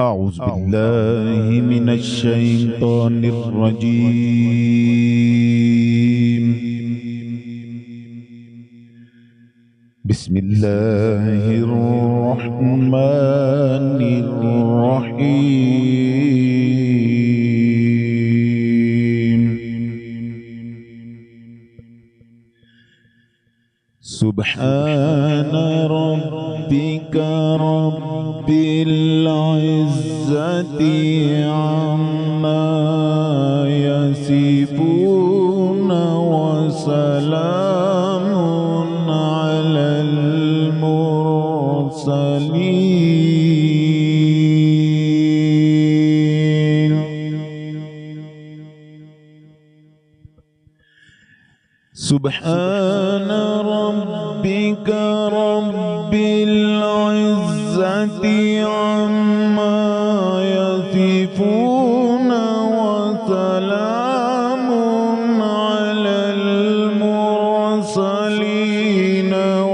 أعوذ بالله من الشيطان الرجيم. بسم الله الرحمن الرحيم. سبحان ربك رب العزة عما يصفون وسلام على المرسلين. سبحان ربك رب العزة عما يصفون وسلام على المرسلين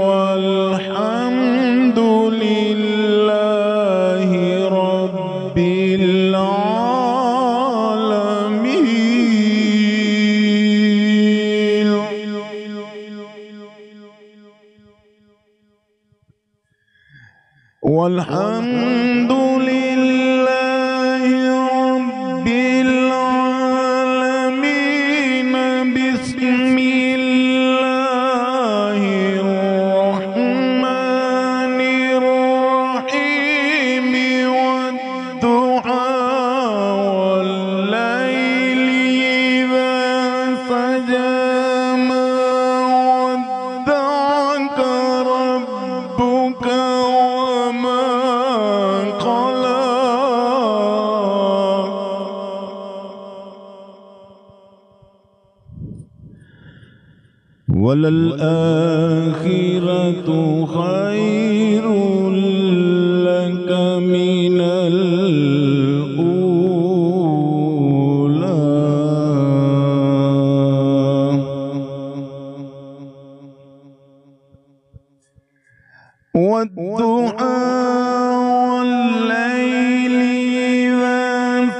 والحمد لله رب العالمين. والحمد لله رب العالمين. بسم الله الرحمن الرحيم. والدعاء والليل إذا سجى ما ودعك ربك وللآخرة خير لك من الأولى. والدعاء والليل إذا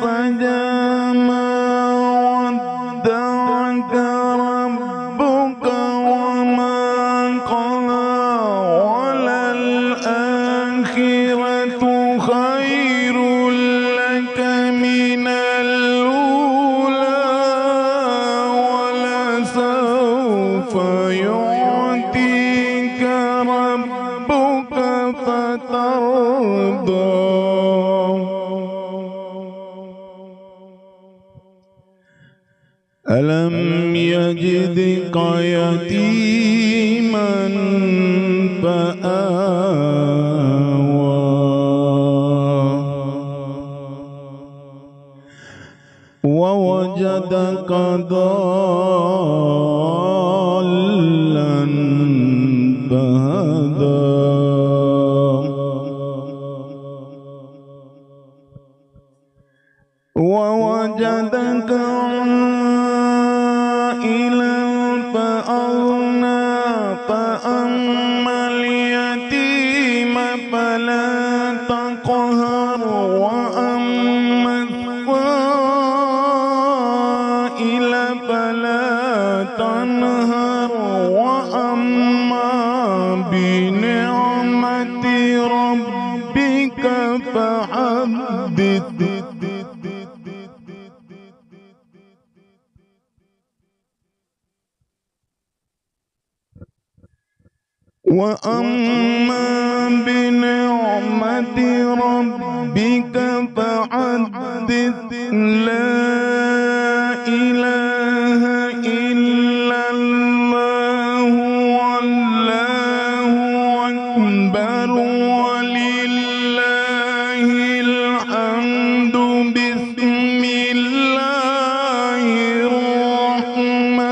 سجى ما ودعك ربك وما قلى. وللآخرة خير لك من الأولى. ولسوف يعطيك ربك فترضى. ألم يجدك يتيما فآوى ووجدك ضالا فهدى ووجدك عائلا فأغنى. فأما اليتيم فلا تقهر وأما السائل فلا تنهر وأما بنعمة ربك فحدث. وأما بنعمة ربك فحدث. لا إله إلا الله والله أكبر ولله الحمد. بسم الله الرحمن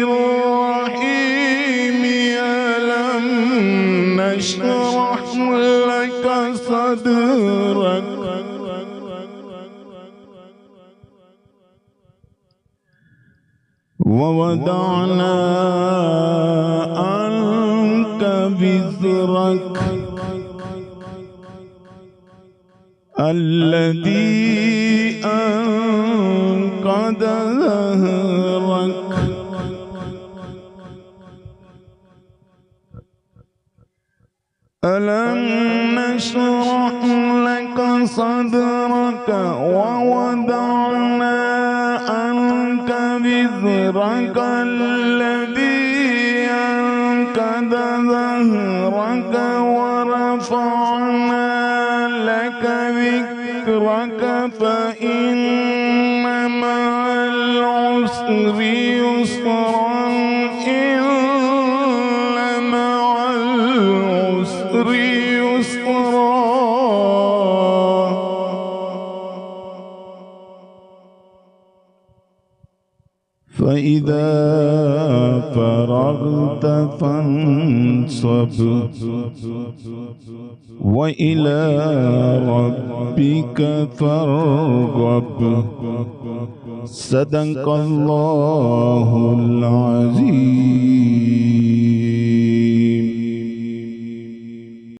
الرحيم. ألم نشرح لك صدرك ووضعنا عنك وزرك الذي أنقض ظهرك ألم نشرح لك صدرك ووضعنا عنك وزرك الذي أنقض ظهرك ورفعنا لك ذكرك فإن مع العسر يسرا إن مع العسر يسرا فإذا فرغت فانصب وإلى ربك فارغب صدق الله العظيم.